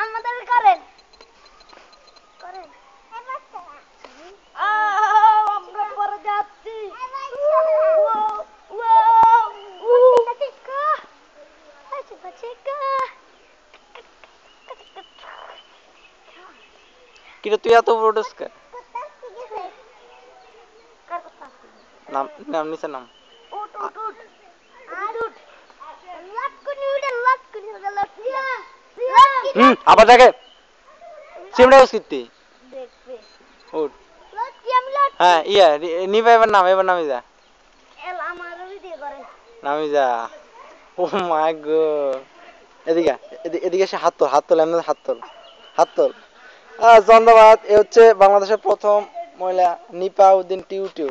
আমাদের করেন করেন আমরা পরে যাচ্ছি কিরে তুই এত বড় কে? নাম নাম নিচে নাম। উঠ উঠ উঠ আর উঠ লাটকুনি উঠে লাটকুনি উঠে লাটকুনি আবার দেখে সিমড়া উস্কিতি দেখবে উঠ। লাটকি আমি লাট হ্যাঁ ইয়া নিবা এবার নামি যা এল আমার ভিডিও করে নামি যা। ও মাই গড এদিকে এদিকে এসে হাত তোল এমনি হাত তোল। ধন্যবাদ। এ হচ্ছে বাংলাদেশের প্রথম মহিলা নিপা উদ্দিন টিউ টিউ।